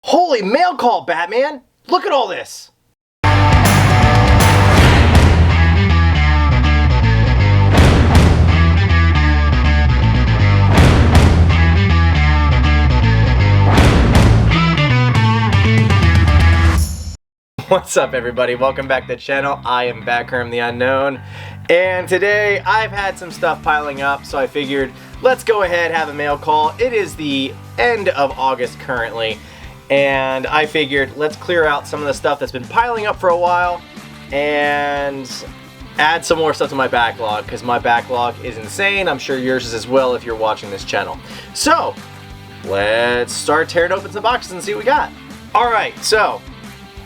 Holy mail call, Batman! Look at all this! What's up, everybody? Welcome back to the channel. I am Backherm the Unknown, and today I've had some stuff piling up, so I figured let's go ahead, have a mail call. It is the end of August currently, and I figured let's clear out some of the stuff that's been piling up for a while and add some more stuff to my backlog, because my backlog is insane. I'm sure yours is as well if you're watching this channel. So let's start tearing open some boxes and see what we got. Alright, so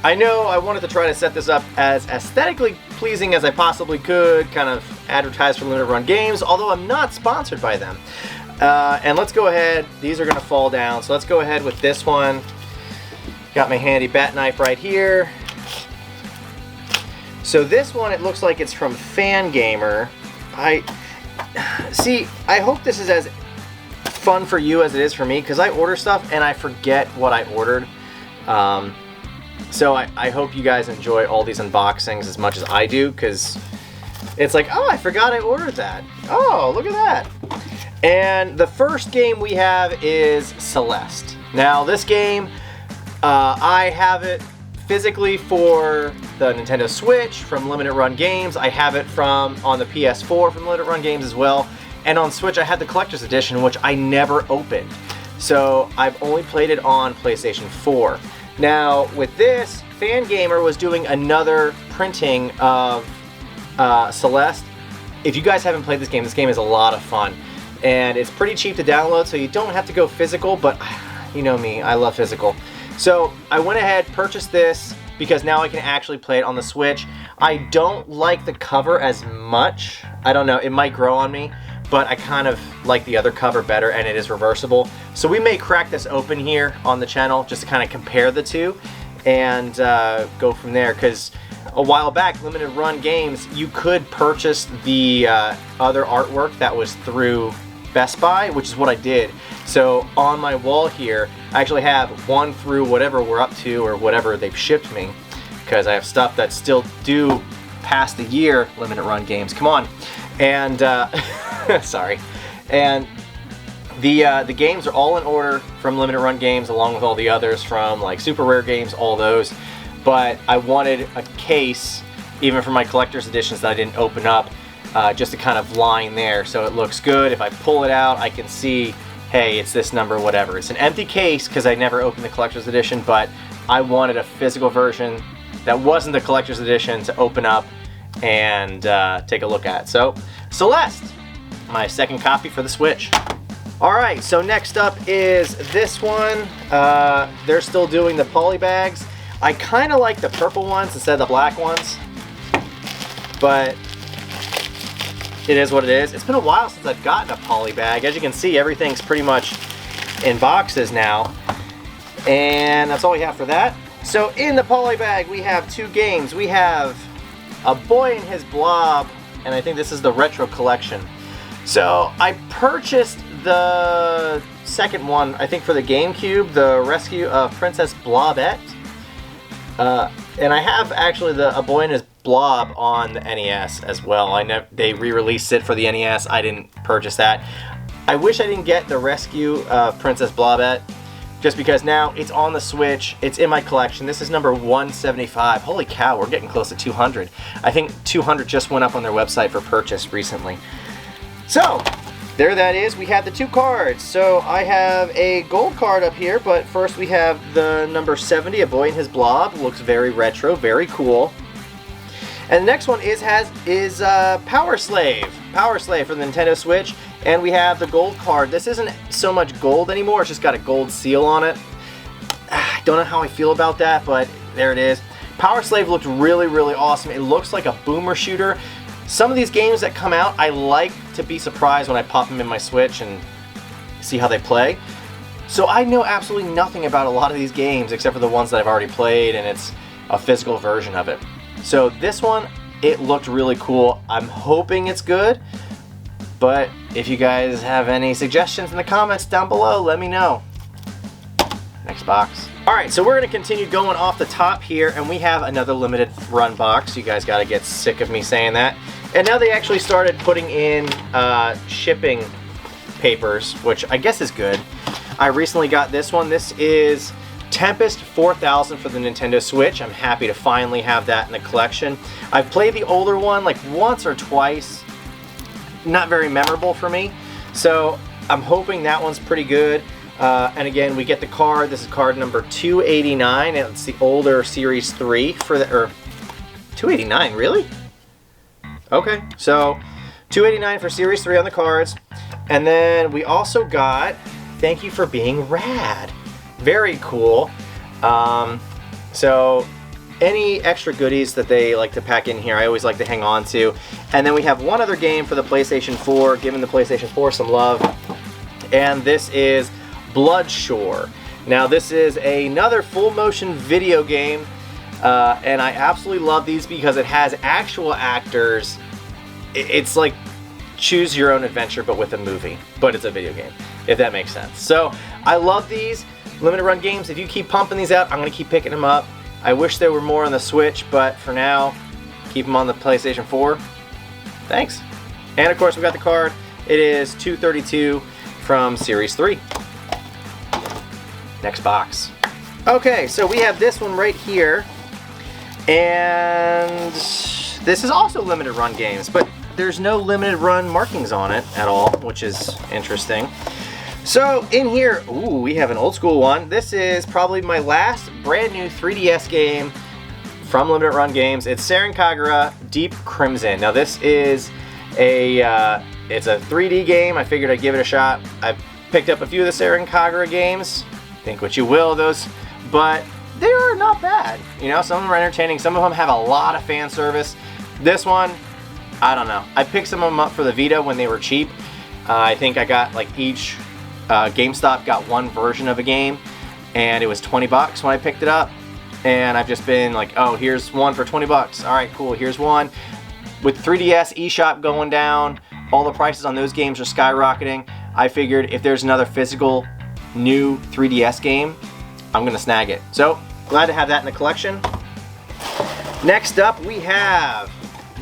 I know I wanted to try to set this up as aesthetically pleasing as I possibly could, kind of advertise for limited run games, although I'm not sponsored by them. And let's go ahead, these are going to fall down, so let's go ahead with this one. Got my handy bat knife right here. So this one, it looks like it's from Fangamer. I hope this is as fun for you as it is for me, because I order stuff and I forget what I ordered. So I hope you guys enjoy all these unboxings as much as I do, because it's like, oh, I forgot I ordered that. Oh, look at that. And the first game we have is Celeste. Now, this game, I have it physically for the Nintendo Switch from Limited Run Games. I have it on the PS4 from Limited Run Games as well. And on Switch, I had the Collector's Edition, which I never opened. So I've only played it on PlayStation 4. Now, with this, Fangamer was doing another printing of Celeste. If you guys haven't played this game is a lot of fun. And it's pretty cheap to download, so you don't have to go physical, but you know me, I love physical. So I went ahead, purchased this, because now I can actually play it on the Switch. I don't like the cover as much. I don't know, it might grow on me, but I kind of like the other cover better, and it is reversible. So we may crack this open here on the channel just to kind of compare the two and go from there, because a while back, Limited Run Games, you could purchase the other artwork that was through Best Buy, which is what I did. So on my wall here, I actually have one through whatever we're up to or whatever they've shipped me, because I have stuff that's still due past the year. Limited Run Games, come on. And sorry. And the games are all in order from Limited Run Games, along with all the others from like Super Rare Games, all those. But I wanted a case, even for my collector's editions that I didn't open up, just to kind of line there so it looks good. If I pull it out, I can see, hey, it's this number, whatever. It's an empty case because I never opened the collector's edition, but I wanted a physical version that wasn't the collector's edition to open up and take a look at. So, Celeste, my second copy for the Switch. Alright, so next up is this one. They're still doing the poly bags. I kind of like the purple ones instead of the black ones, but it is what it is. It's been a while since I've gotten a poly bag. As you can see, everything's pretty much in boxes now, and that's all we have for that. So in the poly bag, we have two games. We have a Boy and His Blob, and I think this is the retro collection. So I purchased the second one, I think for the GameCube, the Rescue of Princess Blobette. And I have actually a Boy and His Blob on the NES as well. They re-released it for the NES. I didn't purchase that. I wish I didn't get the Rescue of Princess Blobette, just because now it's on the Switch. It's in my collection. This is number 175. Holy cow, we're getting close to 200. I think 200 just went up on their website for purchase recently. So, there that is. We have the two cards. So I have a gold card up here, but first we have the number 70, A Boy and His Blob. Looks very retro, very cool. And the next one is Power Slave. Power Slave for the Nintendo Switch. And we have the gold card. This isn't so much gold anymore. It's just got a gold seal on it. I don't know how I feel about that, but there it is. Power Slave looked really, really awesome. It looks like a boomer shooter. Some of these games that come out, I like to be surprised when I pop them in my Switch and see how they play. So I know absolutely nothing about a lot of these games except for the ones that I've already played, and it's a physical version of it. So this one, it looked really cool. I'm hoping it's good, but if you guys have any suggestions in the comments down below, let me know. Next box. All right, so we're gonna continue going off the top here, and we have another limited run box. You guys gotta get sick of me saying that. And now they actually started putting in shipping papers, which I guess is good. I recently got this one. This is Tempest 4000 for the Nintendo Switch. I'm happy to finally have that in the collection. I've played the older one like once or twice. Not very memorable for me. So I'm hoping that one's pretty good. And again, we get the card. This is card number 289, and it's the older Series 3 for the, or 289, really? Okay, so 289 for Series 3 on the cards. And then we also got Thank You for Being Rad. Very cool. So any extra goodies that they like to pack in here, I always like to hang on to. And then we have one other game for the PlayStation 4, giving the PlayStation 4 some love. And this is Bloodshore. Now this is another full motion video game, and I absolutely love these because it has actual actors. It's like choose your own adventure but with a movie, but it's a video game, if that makes sense. So I love these limited run games. If you keep pumping these out, I'm gonna keep picking them up. I wish there were more on the Switch, but for now, keep them on the PlayStation 4. Thanks. And of course we got the card. It is 232 from Series 3. Next box. Okay, so we have this one right here, and this is also limited run games, but there's no limited run markings on it at all, which is interesting. So in here, ooh, we have an old school one. This is probably my last brand new 3DS game from limited run games. It's Sara Kraga Deep Crimson. Now this is it's a 3D game. I figured I'd give it a shot. I've picked up a few of the Sara Kraga games. Think what you will of those, but they are not bad. You know, some of them are entertaining. Some of them have a lot of fan service. This one, I don't know. I picked some of them up for the Vita when they were cheap. I think I got like each GameStop got one version of a game, and it was 20 bucks when I picked it up. And I've just been like, oh, here's one for 20 bucks. All right, cool. Here's one. With 3DS eShop going down, all the prices on those games are skyrocketing. I figured if there's another physical new 3DS game, I'm gonna snag it. So glad to have that in the collection. Next up we have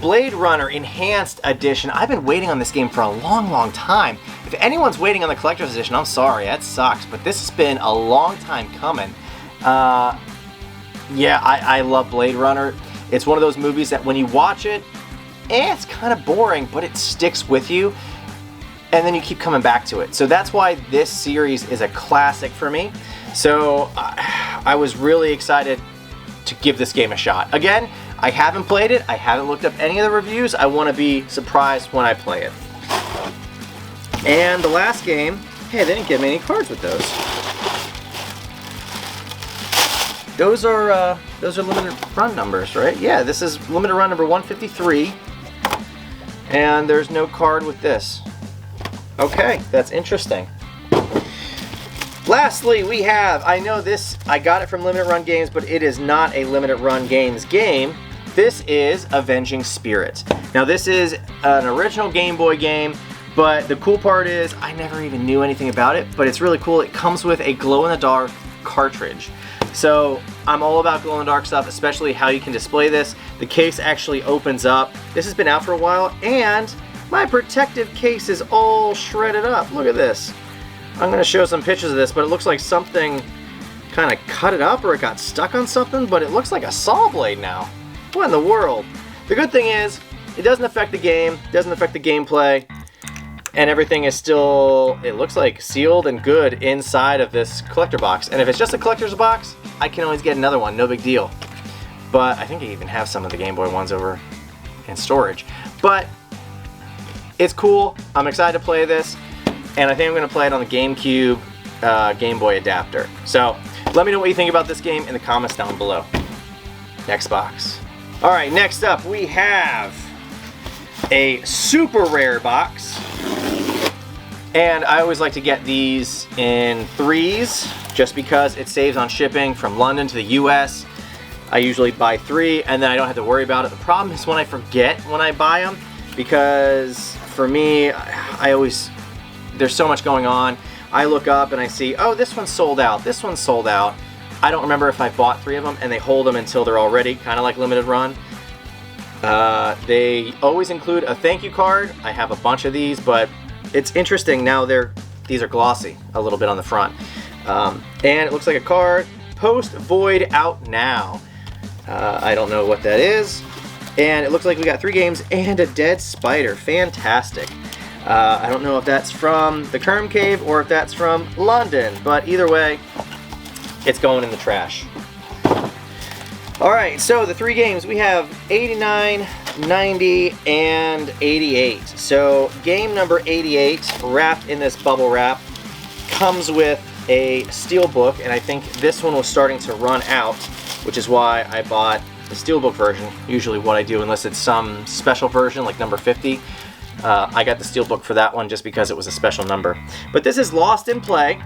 Blade Runner Enhanced Edition. I've been waiting on this game for a long time. If anyone's waiting on the collector's edition, I'm sorry, that sucks, but this has been a long time coming. Yeah, I love Blade Runner. It's one of those movies that when you watch it, it's kind of boring, but it sticks with you. And then you keep coming back to it. So that's why this series is a classic for me. So I was really excited to give this game a shot. Again, I haven't played it. I haven't looked up any of the reviews. I want to be surprised when I play it. And the last game, hey, they didn't give me any cards with those. Those are limited run numbers, right? Yeah, this is limited run number 153. And there's no card with this. Okay, that's interesting. Lastly, we have, I know this, I got it from Limited Run Games, but it is not a Limited Run Games game. This is Avenging Spirit. Now this is an original Game Boy game, but the cool part is, I never even knew anything about it, but it's really cool. It comes with a glow-in-the-dark cartridge. So I'm all about glow-in-the-dark stuff, especially how you can display this. The case actually opens up. This has been out for a while, and my protective case is all shredded up. Look at this. I'm going to show some pictures of this, but it looks like something kind of cut it up or it got stuck on something, but it looks like a saw blade now. What in the world? The good thing is, it doesn't affect the game, doesn't affect the gameplay, and everything is still, it looks like, sealed and good inside of this collector box. And if it's just a collector's box, I can always get another one, no big deal. But I think I even have some of the Game Boy ones over in storage. But it's cool. I'm excited to play this, and I think I'm going to play it on the GameCube Game Boy adapter. So let me know what you think about this game in the comments down below. Next box. All right, next up we have a super rare box, and I always like to get these in threes just because it saves on shipping from London to the US. I usually buy 3 and then I don't have to worry about it. The problem is when I forget when I buy them, because for me, there's so much going on. I look up and I see, oh, this one's sold out, this one's sold out. I don't remember if I bought 3 of them, and they hold them until they're all ready, kind of like limited run. They always include a thank you card. I have a bunch of these, but it's interesting now these are glossy a little bit on the front. And it looks like a card, Post Void Out Now. I don't know what that is. And it looks like we got 3 games and a dead spider. Fantastic. I don't know if that's from the Kerm Cave or if that's from London, but either way, it's going in the trash. Alright, so the 3 games, we have 89, 90, and 88. So game number 88, wrapped in this bubble wrap, comes with a steelbook, and I think this one was starting to run out, which is why I bought the steelbook version. Usually what I do, unless it's some special version like number 50, I got the steelbook for that one just because it was a special number. But this is Lost in Play,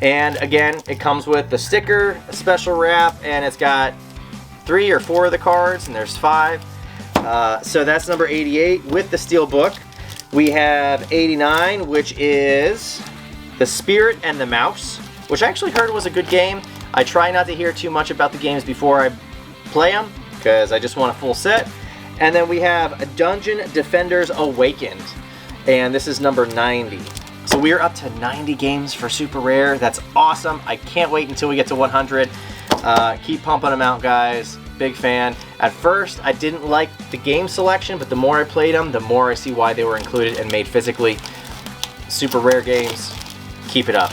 and again, it comes with the sticker, a special wrap, and it's got 3 or 4 of the cards, and there's 5. So that's number 88 with the steelbook. We have 89, which is The Spirit and the Mouse, which I actually heard was a good game. I try not to hear too much about the games before I play them, because I just want a full set. And then we have Dungeon Defenders Awakened, and this is number 90. So we are up to 90 games for Super Rare. That's awesome. I can't wait until we get to 100. Keep pumping them out, guys. Big fan. At first, I didn't like the game selection, but the more I played them, the more I see why they were included and made physically. Super Rare games. Keep it up.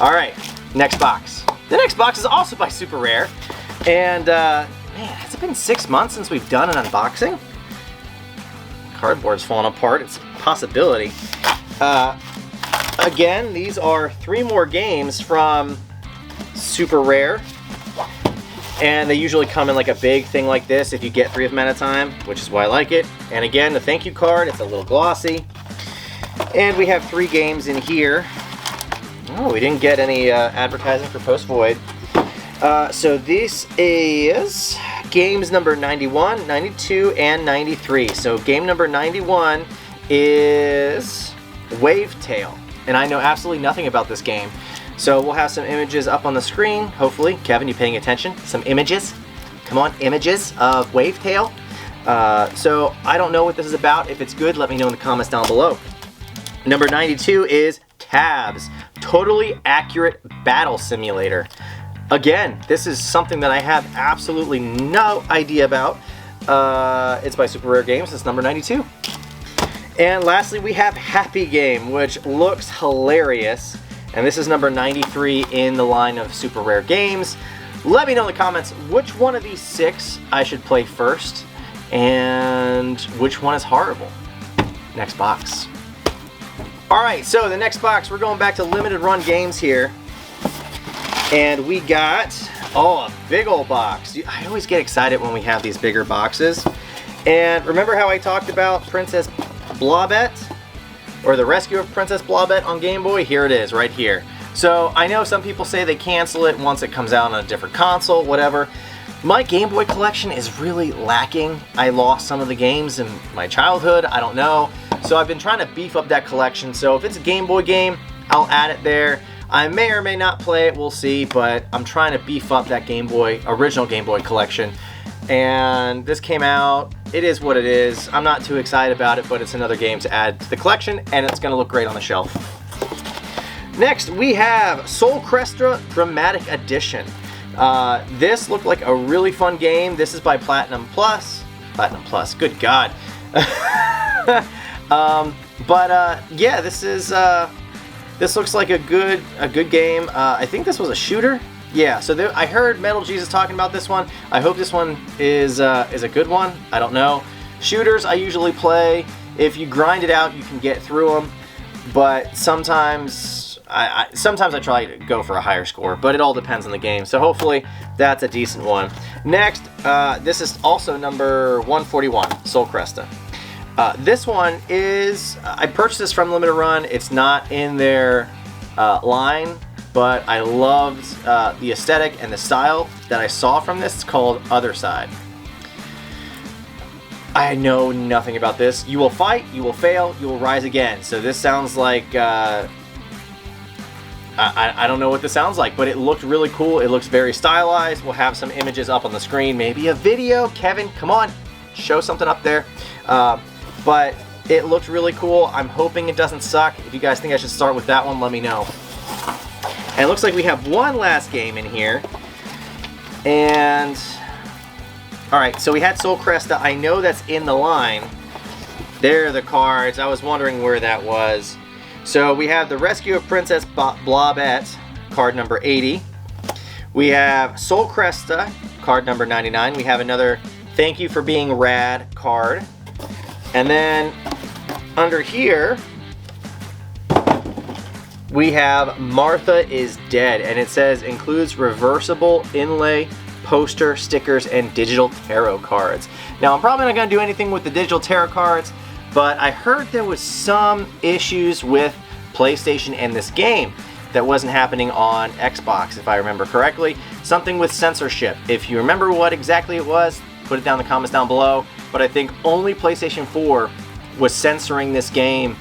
All right, next box. The next box is also by Super Rare. And, man, has it been 6 months since we've done an unboxing? Cardboard's falling apart. It's a possibility. Again, these are 3 more games from Super Rare. And they usually come in like a big thing like this if you get 3 of them at a time, which is why I like it. And again, the thank you card, it's a little glossy. And we have 3 games in here. Oh, we didn't get any advertising for Post Void. So this is games number 91, 92, and 93. So game number 91 is Wavetail. And I know absolutely nothing about this game. So we'll have some images up on the screen, hopefully. Kevin, you paying attention? Some images. Come on, images of Wavetail. So I don't know what this is about. If it's good, let me know in the comments down below. Number 92 is Tabs, Totally Accurate Battle Simulator. Again, this is something that I have absolutely no idea about. It's by Super Rare Games. It's number 92. And lastly, we have Happy Game, which looks hilarious. And this is number 93 in the line of Super Rare Games. Let me know in the comments which one of these 6 I should play first and which one is horrible. Next box. Alright, so the next box, we're going back to limited run games here. And we got, oh, a big old box. I always get excited when we have these bigger boxes. And remember how I talked about Princess Blobette? Or the Rescue of Princess Blobette on Game Boy? Here it is, right here. So I know some people say they cancel it once it comes out on a different console, whatever. My Game Boy collection is really lacking. I lost some of the games in my childhood, I don't know. So I've been trying to beef up that collection. So if it's a Game Boy game, I'll add it there. I may or may not play it, we'll see, but I'm trying to beef up that Game Boy, original Game Boy collection. And this came out, it is what it is. I'm not too excited about it, but it's another game to add to the collection, and it's gonna look great on the shelf. Next, we have Soul Cresta Dramatic Edition. This looked like a really fun game. This is by Platinum Plus. Platinum Plus, good God. Yeah, this looks like a good game. I think this was a shooter. Yeah, so I heard Metal Jesus talking about this one. I hope this one is a good one. I don't know. Shooters I usually play. If you grind it out, you can get through them. But sometimes I try to go for a higher score. But it all depends on the game. So hopefully that's a decent one. Next, this is also number 141, Soul Cresta. This one is, I purchased this from Limited Run. It's not in their line, but I loved the aesthetic and the style that I saw from this. It's called Other Side. I know nothing about this. You will fight, you will fail, you will rise again. So this sounds like I don't know what this sounds like, but it looked really cool. It looks very stylized. We'll have some images up on the screen, maybe a video. Kevin, come on, show something up there. But it looked really cool. I'm hoping it doesn't suck. If you guys think I should start with that one, let me know. And it looks like we have one last game in here. And, all right, so we had Sara Kraga. I know that's in the line. There are the cards. I was wondering where that was. So we have the Rescue of Princess Blobette, card number 80. We have Sara Kraga, card number 99. We have another Thank You for Being Rad card. And then under here, we have Martha is Dead, and it says includes reversible inlay, poster, stickers, and digital tarot cards. Now, I'm probably not going to do anything with the digital tarot cards, but I heard there was some issues with PlayStation and this game that wasn't happening on Xbox, if I remember correctly. Something with censorship. If you remember what exactly it was, put it down in the comments down below. But I think only PlayStation 4 was censoring this game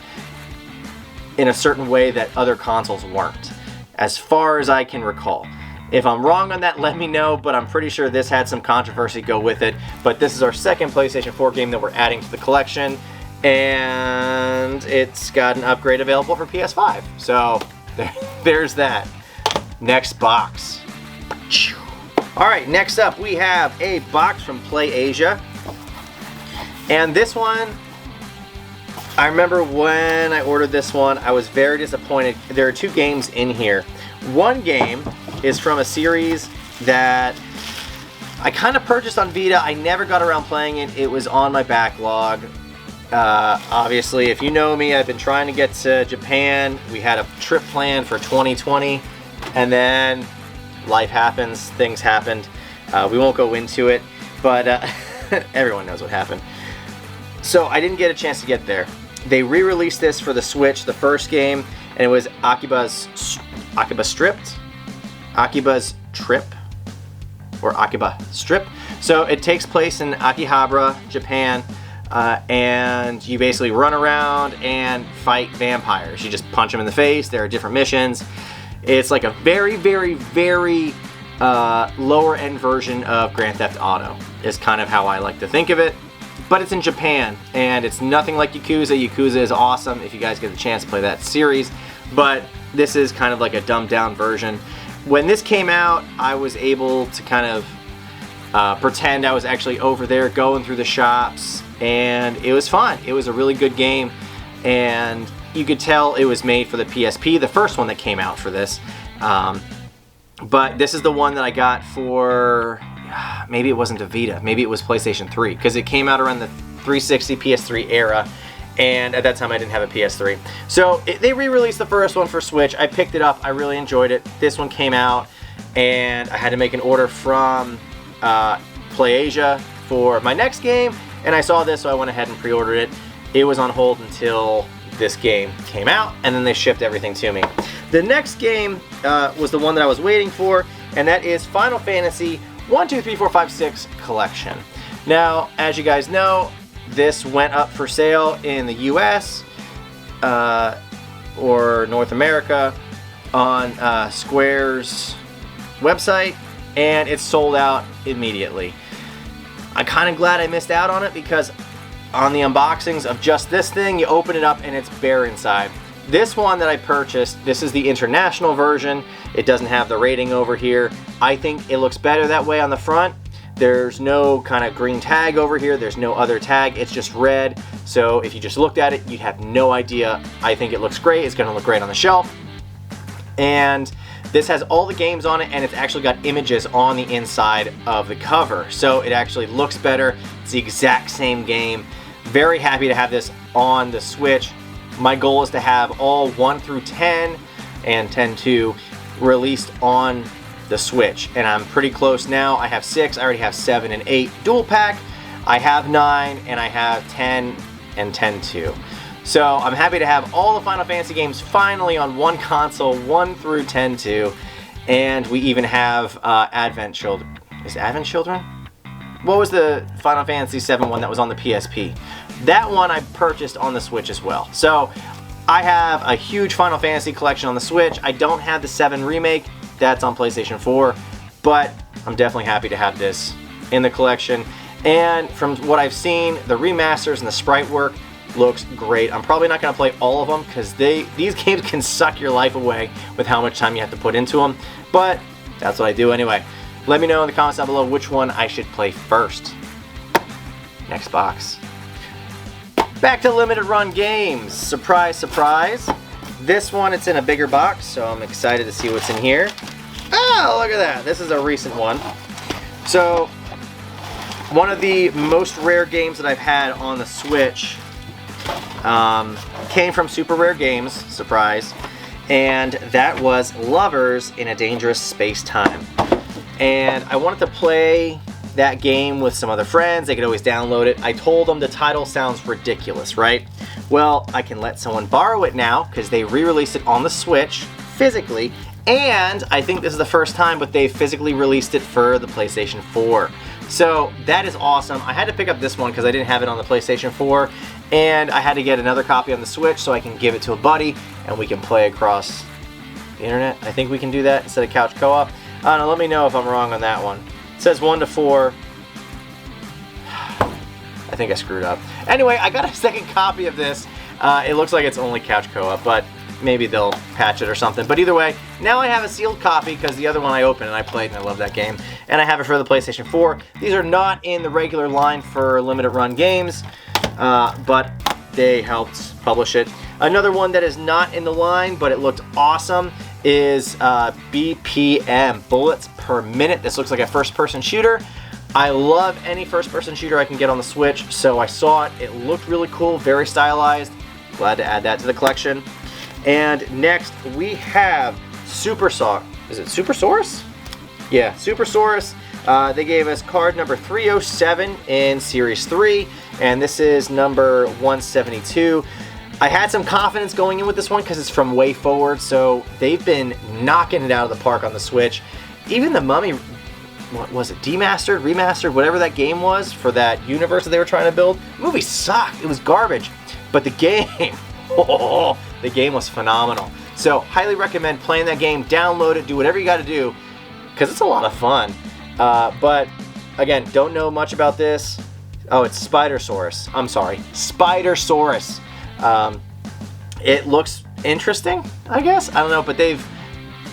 in a certain way that other consoles weren't, as far as I can recall. If I'm wrong on that, let me know, but I'm pretty sure this had some controversy go with it. But this is our second PlayStation 4 game that we're adding to the collection, and it's got an upgrade available for PS5. So there's that. Next box. All right, next up we have a box from PlayAsia. And this one, I remember when I ordered this one, I was very disappointed. There are two games in here. One game is from a series that I kind of purchased on Vita. I never got around playing it. It was on my backlog. Obviously, if you know me, I've been trying to get to Japan. We had a trip planned for 2020, and then life happens, things happened. We won't go into it, but everyone knows what happened. So I didn't get a chance to get there. They re-released this for the Switch, the first game, and it was Akiba's Trip, or Akiba Strip. So it takes place in Akihabara, Japan, and you basically run around and fight vampires. You just punch them in the face. There are different missions. It's like a very, very, very lower end version of Grand Theft Auto is kind of how I like to think of it. But it's in Japan, and it's nothing like Yakuza. Yakuza is awesome if you guys get the chance to play that series, but this is kind of like a dumbed down version. When this came out, I was able to kind of pretend I was actually over there going through the shops, and it was fun. It was a really good game, and you could tell it was made for the PSP, the first one that came out for this. But this is the one that I got for, maybe it wasn't a Vita, maybe it was PlayStation 3, because it came out around the 360 PS3 era, and at that time I didn't have a PS3. So they re-released the first one for Switch. I picked it up, I really enjoyed it. This one came out, and I had to make an order from PlayAsia for my next game, and I saw this, so I went ahead and pre-ordered it. It was on hold until this game came out, and then they shipped everything to me. The next game was the one that I was waiting for, and that is Final Fantasy 1, 2, 3, 4, 5, 6 Collection. Now, as you guys know, this went up for sale in the US or North America on Square's website, and it's sold out immediately. I'm kind of glad I missed out on it, because on the unboxings of just this thing, you open it up and it's bare inside. This one that I purchased, this is the international version. It doesn't have the rating over here. I think it looks better that way on the front. There's no kind of green tag over here. There's no other tag. It's just red. So if you just looked at it, you'd have no idea. I think it looks great. It's going to look great on the shelf. And this has all the games on it, and it's actually got images on the inside of the cover. So it actually looks better. It's the exact same game. Very happy to have this on the Switch. My goal is to have all 1 through 10 and 10-2 released on the Switch, and I'm pretty close now. I have 6, I already have 7 and 8 dual pack. I have 9, and I have 10 and 10-2. So I'm happy to have all the Final Fantasy games finally on one console, 1 through 10-2, and we even have Advent Children. Is it Advent Children? What was the Final Fantasy VII one that was on the PSP? That one I purchased on the Switch as well. So I have a huge Final Fantasy collection on the Switch. I don't have the 7 remake. That's on PlayStation 4. But I'm definitely happy to have this in the collection. And from what I've seen, the remasters and the sprite work looks great. I'm probably not going to play all of them because these games can suck your life away with how much time you have to put into them. But that's what I do anyway. Let me know in the comments down below which one I should play first. Next box. Back to limited run games. Surprise, surprise. This one, it's in a bigger box, so I'm excited to see what's in here. Oh, look at that. This is a recent one. So, one of the most rare games that I've had on the Switch came from Super Rare Games, surprise, and that was Lovers in a Dangerous Space-Time. And I wanted to play that game with some other friends. They could always download it. I told them the title sounds ridiculous, right? Well, I can let someone borrow it now because they re-released it on the Switch physically, and I think this is the first time, but they physically released it for the PlayStation 4. So that is awesome. I had to pick up this one because I didn't have it on the PlayStation 4, and I had to get another copy on the Switch so I can give it to a buddy and we can play across the internet. I think we can do that instead of couch co-op. I don't know, let me know if I'm wrong on that one. It says 1 to 4. I think I screwed up. Anyway, I got a second copy of this. It looks like it's only couch co-op, but maybe they'll patch it or something. But either way, now I have a sealed copy because the other one I opened and I played and I love that game. And I have it for the PlayStation 4. These are not in the regular line for limited run games, but they helped publish it. Another one that is not in the line, but it looked awesome, is BPM, Bullets Per Minute. This looks like a first-person shooter. I love any first-person shooter I can get on the Switch, so I saw it. It looked really cool, very stylized. Glad to add that to the collection. And next, we have Supersaur. Is it Supersaurus? Yeah, Supersaurus. They gave us card number 307 in Series 3, and this is number 172. I had some confidence going in with this one because it's from Way Forward, so they've been knocking it out of the park on the Switch. Even the Mummy, what was it, demastered, remastered, whatever that game was for that universe that they were trying to build, the movie sucked. It was garbage. But the game, oh, the game was phenomenal. So highly recommend playing that game, download it, do whatever you got to do, because it's a lot of fun. But again, don't know much about this. Oh, it's Spidersaurs. I'm sorry, Spidersaurs. It looks interesting, I guess. I don't know, but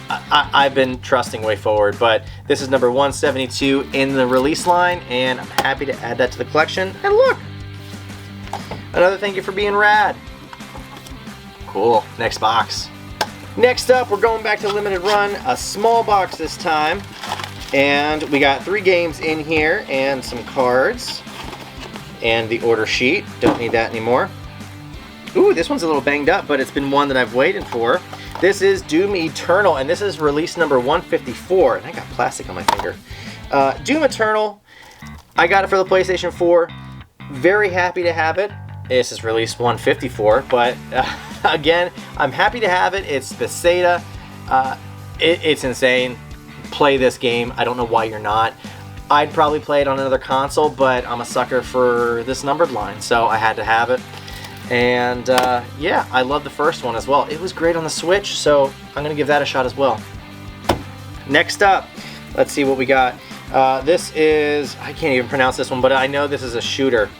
I've been trusting Way Forward, but this is number 172 in the release line, and I'm happy to add that to the collection. And look, another thank you for being rad. Cool. Next box. Next up, we're going back to limited run, a small box this time, and we got 3 games in here and some cards and the order sheet. Don't need that anymore. Ooh, this one's a little banged up, but it's been one that I've waited for. This is Doom Eternal, and this is release number 154. And I got plastic on my finger. Doom Eternal, I got it for the PlayStation 4. Very happy to have it. This is release 154, but again, I'm happy to have it. It's Bethesda. It's insane. Play this game. I don't know why you're not. I'd probably play it on another console, but I'm a sucker for this numbered line, so I had to have it. And yeah, I love the first one as well. It was great on the Switch, so I'm going to give that a shot as well. Next up, let's see what we got. This is, I can't even pronounce this one, but I know this is a shooter.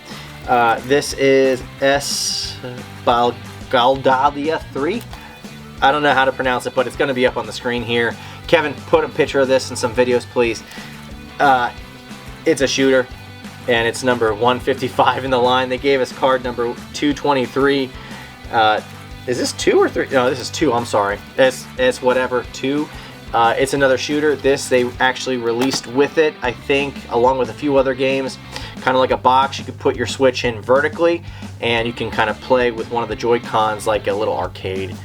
This is Espgaluda I. I don't know how to pronounce it, but it's going to be up on the screen here. Kevin, put a picture of this in some videos, please. It's a shooter, and it's number 155 in the line. They gave us card number 223. Is this 2 or 3? No, this is 2. I'm sorry. It's whatever, 2. It's another shooter. This they actually released with it, I think, along with a few other games. Kind of like a box. You could put your Switch in vertically, and you can kind of play with one of the Joy-Cons like a little arcade.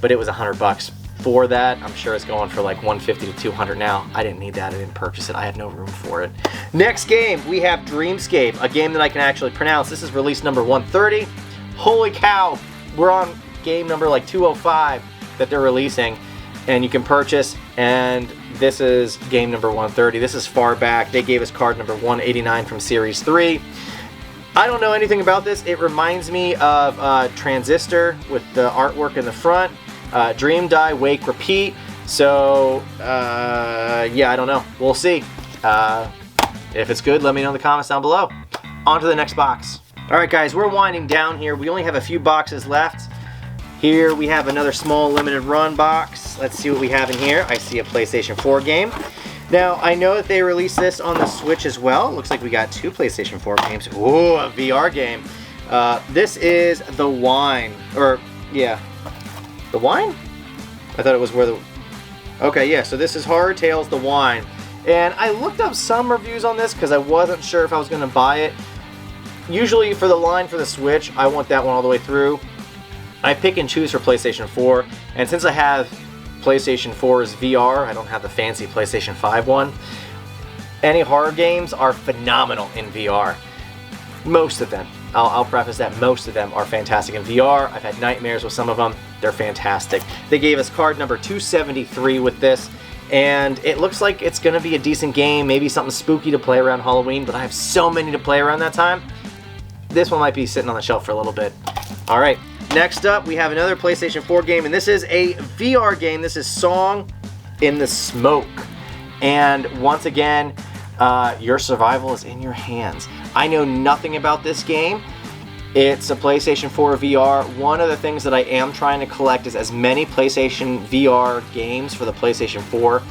But it was $100 for that. I'm sure it's going for like 150 to 200 now. I didn't need that. I didn't purchase it. I had no room for it. Next game, we have Dreamscape, a game that I can actually pronounce. This is release number 130. Holy cow! We're on game number like 205 that they're releasing, and you can purchase, and this is game number 130. This is far back. They gave us card number 189 from Series 3. I don't know anything about this. It reminds me of Transistor with the artwork in the front. Dream, Die, Wake, Repeat. So, yeah, I don't know. We'll see. If it's good, let me know in the comments down below. On to the next box. Alright guys, we're winding down here. We only have a few boxes left. Here we have another small limited run box. Let's see what we have in here. I see a PlayStation 4 game. Now, I know that they released this on the Switch as well. Looks like we got 2 PlayStation 4 games. Ooh, a VR game. This is The Wine. Or, yeah. The Wine? I thought it was where the... Okay, yeah, so this is Horror Tales The Wine. And I looked up some reviews on this because I wasn't sure if I was going to buy it. Usually for the line for the Switch, I want that one all the way through. I pick and choose for PlayStation 4, and since I have PlayStation 4's VR, I don't have the fancy PlayStation 5 one, any horror games are phenomenal in VR. Most of them. I'll preface that most of them are fantastic in VR. I've had nightmares with some of them. They're fantastic. They gave us card number 273 with this, and it looks like it's going to be a decent game, maybe something spooky to play around Halloween, but I have so many to play around that time. This one might be sitting on the shelf for a little bit. Alright, next up we have another PlayStation 4 game, and this is a VR game. This is Song in the Smoke. And once again, your survival is in your hands. I know nothing about this game. It's a PlayStation 4 VR. One of the things that I am trying to collect is as many PlayStation VR games for the PlayStation 4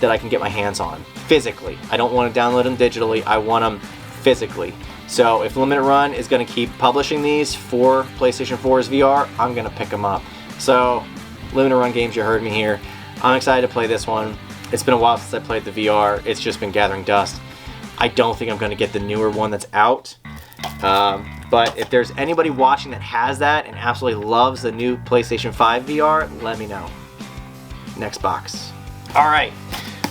that I can get my hands on physically. I don't want to download them digitally. I want them physically. So if Limited Run is going to keep publishing these for PlayStation 4's VR, I'm going to pick them up. So Limited Run games, you heard me here. I'm excited to play this one. It's been a while since I played the VR. It's just been gathering dust. I don't think I'm going to get the newer one that's out. But if there's anybody watching that has that and absolutely loves the new PlayStation 5 VR, let me know. Next box. Alright,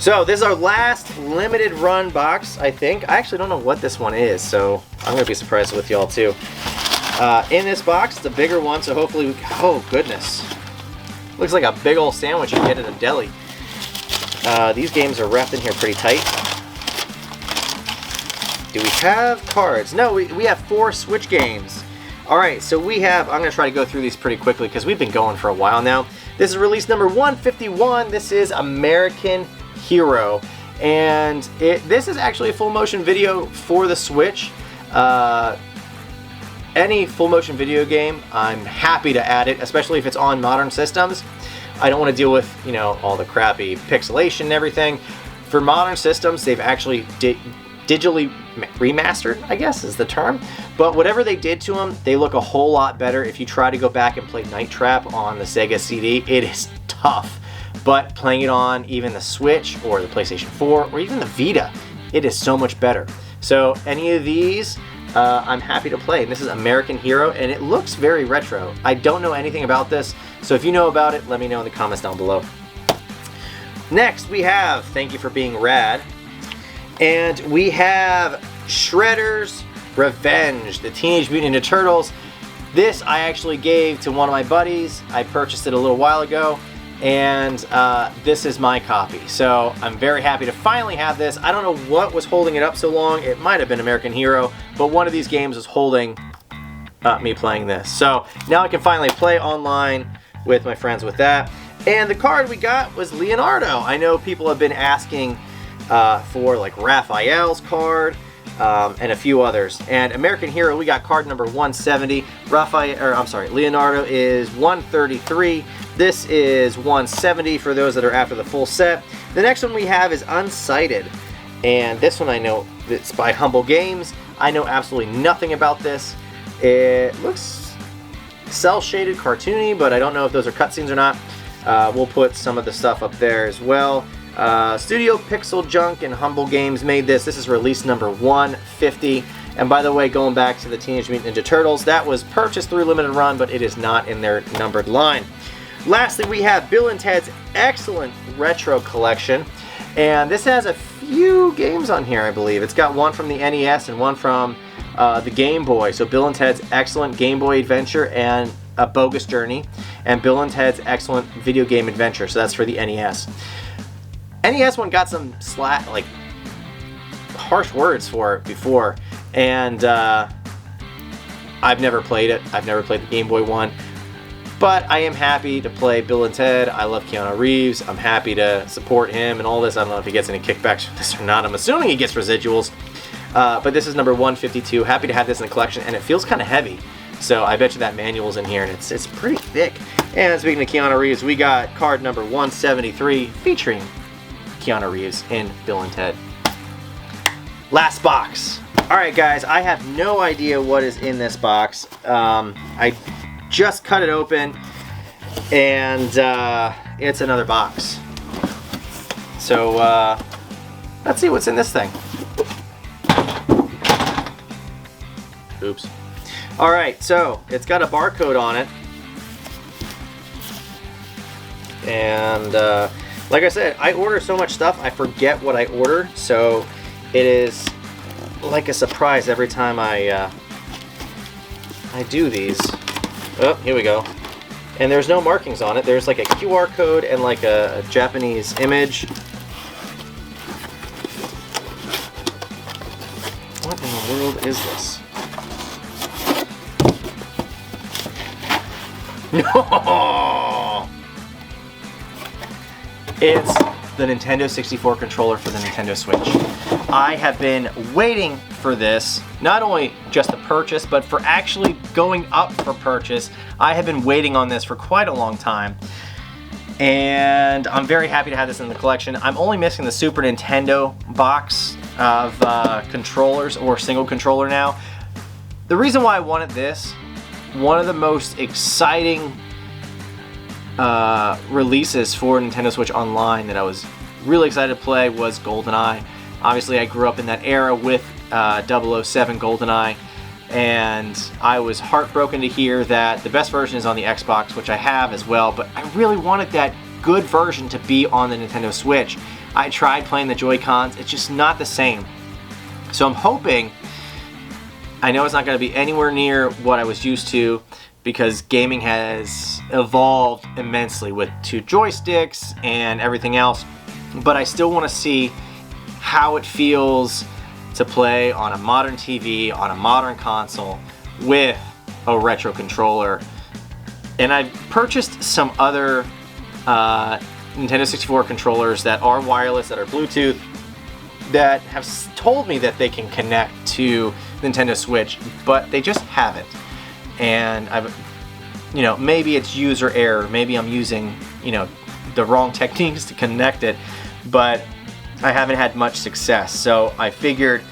so this is our last limited run box, I think. I actually don't know what this one is, so I'm going to be surprised with y'all too. In this box, it's a bigger one, so hopefully we... Oh, goodness. Looks like a big old sandwich you get at a deli. These games are wrapped in here pretty tight. Do we have cards? No, we have 4 Switch games. Alright, so we have... I'm going to try to go through these pretty quickly because we've been going for a while now. This is release number 151. This is American Hero. And this is actually a full motion video for the Switch. Any full motion video game, I'm happy to add it, especially if it's on modern systems. I don't want to deal with, you know, all the crappy pixelation and everything. For modern systems, they've actually digitally remastered, I guess is the term. But whatever they did to them, they look a whole lot better. If you try to go back and play Night Trap on the Sega CD, it is tough. But playing it on even the Switch or the PlayStation 4 or even the Vita, it is so much better. So any of these, I'm happy to play. This is American Hero, and it looks very retro. I don't know anything about this, so if you know about it, let me know in the comments down below. Next, we have Thank You for Being Rad. And we have Shredder's Revenge, the Teenage Mutant Ninja Turtles. This I actually gave to one of my buddies. I purchased it a little while ago, and this is my copy. So I'm very happy to finally have this. I don't know what was holding it up so long. It might have been American Hero, but one of these games was holding me playing this. So now I can finally play online with my friends with that. And the card we got was Leonardo. I know people have been asking for like Raphael's card and a few others. And American Hero, we got card number 170. Leonardo is 133. This is 170 for those that are after the full set. The next one we have is Unsighted. And this one I know it's by Humble Games. I know absolutely nothing about this. It looks cel-shaded, cartoony, but I don't know if those are cutscenes or not. We'll put some of the stuff up there as well. Studio Pixel Junk and Humble Games made this. This is release number 150. And by the way, going back to the Teenage Mutant Ninja Turtles, that was purchased through Limited Run, but it is not in their numbered line. Lastly, we have Bill and Ted's Excellent Retro Collection. And this has a few games on here, I believe. It's got one from the NES and one from the Game Boy. So Bill and Ted's Excellent Game Boy Adventure and A Bogus Journey. And Bill and Ted's Excellent Video Game Adventure. So that's for the NES. NES one got some harsh words for it before, And I've never played it. I've never played the Game Boy one. But I am happy to play Bill and Ted. I love Keanu Reeves. I'm happy to support him and all this. I don't know if he gets any kickbacks from this or not. I'm assuming he gets residuals. But this is number 152. Happy to have this in the collection, and it feels kind of heavy. So I bet you that manual's in here, and it's pretty thick. And speaking of Keanu Reeves, we got card number 173 featuring Keanu Reeves in Bill and Ted. Last box. All right, guys, I have no idea what is in this box. I just cut it open, and it's another box. So let's see what's in this thing. Oops. All right, so it's got a barcode on it, and like I said, I order so much stuff I forget what I order, so it is like a surprise every time I do these. Oh, here we go. And there's no markings on it. There's like a QR code and like a Japanese image. What in the world is this? No! It's the Nintendo 64 controller for the Nintendo Switch. I have been waiting for this, not only just to purchase, but for actually going up for purchase. I have been waiting on this for quite a long time, and I'm very happy to have this in the collection. I'm only missing the Super Nintendo box of controllers, or single controller now. The reason why I wanted this, one of the most exciting releases for Nintendo Switch Online that I was really excited to play was GoldenEye. Obviously, I grew up in that era with 007 GoldenEye, and I was heartbroken to hear that the best version is on the Xbox, which I have as well, but I really wanted that good version to be on the Nintendo Switch. I tried playing the Joy-Cons, it's just not the same. So I'm hoping, I know it's not going to be anywhere near what I was used to, because gaming has evolved immensely with 2 joysticks and everything else, but I still want to see how it feels to play on a modern TV, on a modern console, with a retro controller. And I've purchased some other Nintendo 64 controllers that are wireless, that are Bluetooth, that have told me that they can connect to Nintendo Switch, but they just haven't. And maybe it's user error, maybe I'm using, the wrong techniques to connect it, but I haven't had much success. So I figured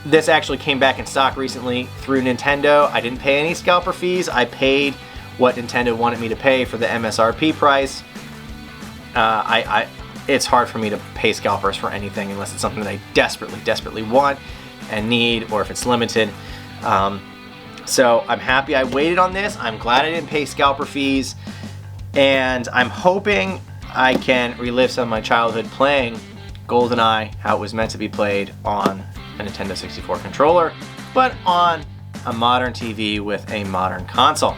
this actually came back in stock recently through Nintendo. I didn't pay any scalper fees. I paid what Nintendo wanted me to pay for the MSRP price. It's hard for me to pay scalpers for anything unless it's something that I desperately want and need, or if it's limited. So I'm happy I waited on this. I'm glad I didn't pay scalper fees, and I'm hoping I can relive some of my childhood playing GoldenEye, how it was meant to be played on a Nintendo 64 controller, but on a modern TV with a modern console.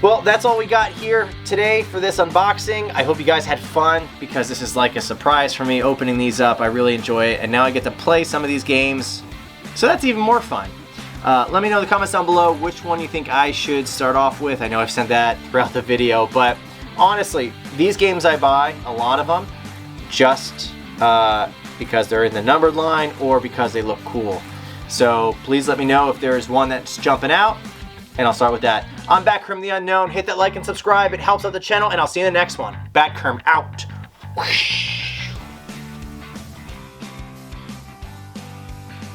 Well, that's all we got here today for this unboxing. I hope you guys had fun, because this is like a surprise for me opening these up. I really enjoy it, and now I get to play some of these games, so that's even more fun. Let me know in the comments down below which one you think I should start off with. I know I've said that throughout the video, but honestly, these games I buy, a lot of them, just because they're in the numbered line or because they look cool. So please let me know if there's one that's jumping out, and I'll start with that. I'm Backcurm the Unknown. Hit that like and subscribe. It helps out the channel, and I'll see you in the next one. Backcurm out. Whoosh.